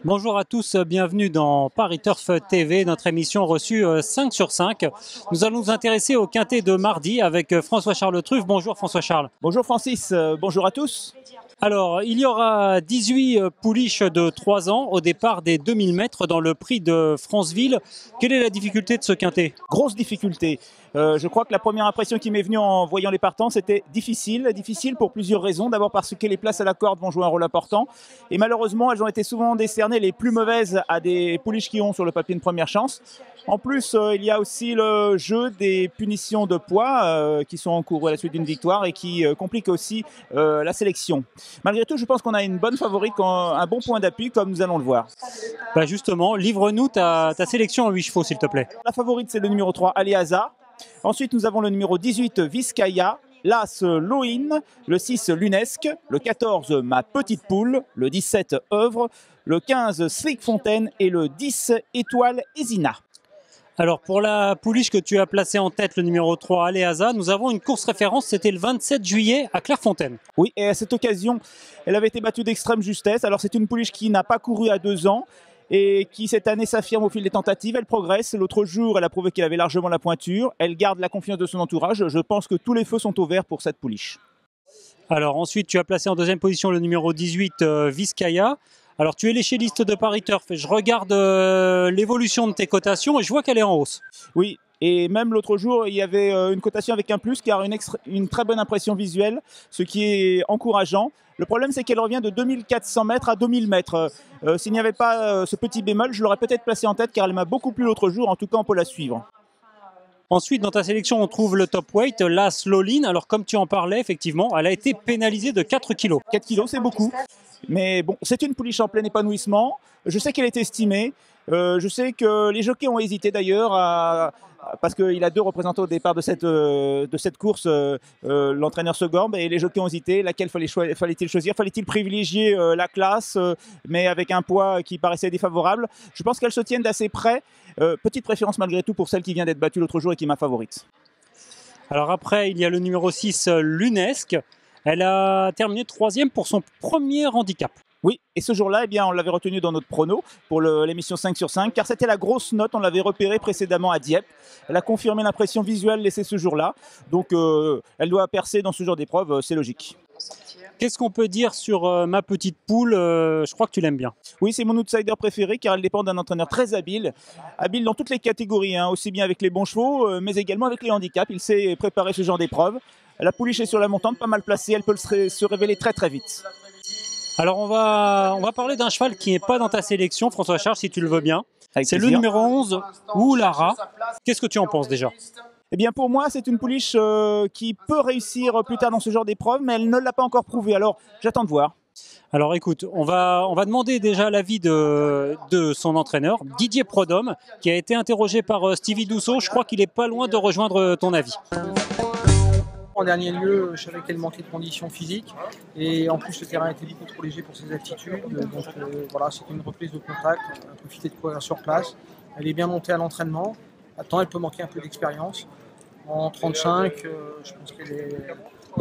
Bonjour à tous, bienvenue dans Paris Turf TV, notre émission reçue 5 sur 5. Nous allons nous intéresser au quintet de mardi avec François-Charles Truff. Bonjour François-Charles. Bonjour Francis, bonjour à tous. Alors, il y aura 18 pouliches de 3 ans au départ des 2000 mètres dans le prix de Franceville. Quelle est la difficulté de ce quintet? Grosse difficulté. Je crois que la première impression qui m'est venue en voyant les partants, c'était difficile. Difficile pour plusieurs raisons. D'abord parce que les places à la corde vont jouer un rôle important. Et malheureusement, elles ont été souvent décernées les plus mauvaises à des pouliches qui ont sur le papier une première chance. En plus, il y a aussi le jeu des punitions de poids qui sont en cours à la suite d'une victoire et qui compliquent aussi la sélection. Malgré tout, je pense qu'on a une bonne favorite, un bon point d'appui, comme nous allons le voir. Bah justement, livre-nous ta sélection en 8 chevaux, s'il te plaît. La favorite, c'est le numéro 3, Aleaza. Ensuite, nous avons le numéro 18, Vizcaya. L'As, Loin. Le 6, Lunesque. Le 14, Ma Petite Poule. Le 17, Œuvre. Le 15, Slick Fontaine. Et le 10, Étoile Ezina. Alors pour la pouliche que tu as placée en tête, le numéro 3, Aleaza, nous avons une course référence, c'était le 27 juillet à Clairefontaine. Oui, et à cette occasion, elle avait été battue d'extrême justesse. Alors c'est une pouliche qui n'a pas couru à 2 ans et qui cette année s'affirme au fil des tentatives. Elle progresse. L'autre jour, elle a prouvé qu'elle avait largement la pointure. Elle garde la confiance de son entourage. Je pense que tous les feux sont au vert pour cette pouliche. Alors ensuite, tu as placé en deuxième position le numéro 18, Vizcaya. Alors tu es l'échelliste de Paris Turf et je regarde l'évolution de tes cotations et je vois qu'elle est en hausse. Oui, et même l'autre jour, il y avait une cotation avec un plus qui a une très bonne impression visuelle, ce qui est encourageant. Le problème, c'est qu'elle revient de 2400 mètres à 2000 mètres. S'il n'y avait pas ce petit bémol, je l'aurais peut-être placée en tête car elle m'a beaucoup plu l'autre jour. En tout cas, on peut la suivre. Ensuite, dans ta sélection, on trouve le top weight, l'As Loin. Alors comme tu en parlais, effectivement, elle a été pénalisée de 4 kilos. 4 kilos, c'est beaucoup. Mais bon, c'est une pouliche en plein épanouissement. Je sais qu'elle est estimée. Je sais que les jockeys ont hésité d'ailleurs parce qu'il a 2 représentants au départ de cette course, l'entraîneur Segorbe, et les jockeys ont hésité. Laquelle fallait-il choisir? Fallait-il privilégier la classe, mais avec un poids qui paraissait défavorable? Je pense qu'elles se tiennent d'assez près. Petite préférence malgré tout pour celle qui vient d'être battue l'autre jour et qui est ma favorite. Alors après, il y a le numéro 6, Lunesque. Elle a terminé 3e pour son premier handicap. Oui, et ce jour-là, eh bien, on l'avait retenu dans notre prono pour l'émission 5 sur 5, car c'était la grosse note, on l'avait repérée précédemment à Dieppe. Elle a confirmé l'impression visuelle laissée ce jour-là, donc elle doit percer dans ce genre d'épreuve, c'est logique. Qu'est-ce qu'on peut dire sur Ma Petite Poule? Je crois que tu l'aimes bien. Oui, c'est mon outsider préféré, car elle dépend d'un entraîneur très habile dans toutes les catégories, hein, aussi bien avec les bons chevaux, mais également avec les handicaps. Il sait préparer ce genre d'épreuve. La pouliche est sur la montante, pas mal placée, elle peut se révéler très très vite. Alors on va parler d'un cheval qui n'est pas dans ta sélection, François-Charles, si tu le veux bien. C'est le numéro 11, Oulara. Qu'est-ce que tu en penses déjà? Eh bien pour moi, c'est une pouliche qui peut réussir plus tard dans ce genre d'épreuve, mais elle ne l'a pas encore prouvé, alors j'attends de voir. Alors écoute, on va demander déjà l'avis de son entraîneur, Didier Prodhomme, qui a été interrogé par Stevie Dousseau. Je crois qu'il n'est pas loin de rejoindre ton avis. En dernier lieu, je savais qu'elle manquait de conditions physiques et en plus le terrain était beaucoup trop léger pour ses aptitudes. Donc voilà, c'était une reprise de contact, elle a profité de courir sur place. Elle est bien montée à l'entraînement. Maintenant, elle peut manquer un peu d'expérience. En 35, je pense qu'elle est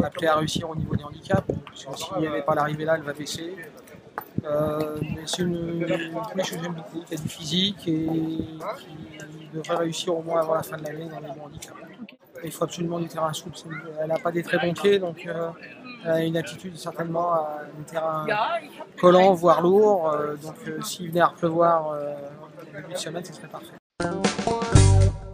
appelée à réussir au niveau des handicaps. Parce que s'il n'y avait pas l'arrivée là, elle va baisser. Mais c'est une pouliche que j'aime beaucoup, qui a du physique et qui devrait réussir au moins avant la fin de l'année dans les bons handicaps. Il faut absolument du terrain souple. Elle n'a pas des très bons pieds, donc elle a une attitude certainement à un terrain collant, voire lourd. Donc s'il venait à pleuvoir au début de semaine, ce serait parfait.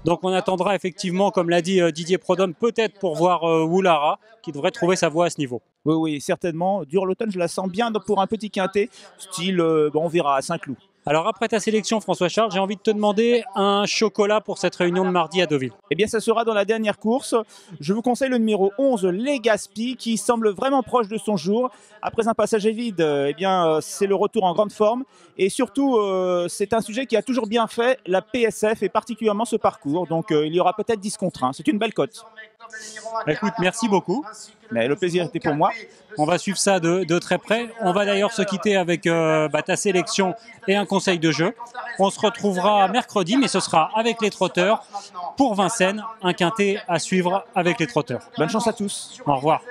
Donc on attendra effectivement, comme l'a dit Didier Prodhomme, peut-être pour voir Oulara, qui devrait trouver sa voie à ce niveau. Oui, oui, certainement. Durant l'automne, je la sens bien pour un petit quintet, style, on verra, à Saint-Cloud. Alors après ta sélection, François-Charles, j'ai envie de te demander un chocolat pour cette réunion de mardi à Deauville. Eh bien, ça sera dans la dernière course. Je vous conseille le numéro 11, Legaspi, qui semble vraiment proche de son jour. Après un passage vide, eh bien, c'est le retour en grande forme. Et surtout, c'est un sujet qui a toujours bien fait la PSF et particulièrement ce parcours. Donc, il y aura peut-être 10 contre 1. C'est une belle cote. Écoute, merci beaucoup. Mais le plaisir était pour moi. On va suivre ça de très près. On va d'ailleurs se quitter avec ta sélection et un conseil de jeu. On se retrouvera mercredi, mais ce sera avec les trotteurs pour Vincennes, un quintet à suivre avec les trotteurs. Bonne chance à tous. Au revoir.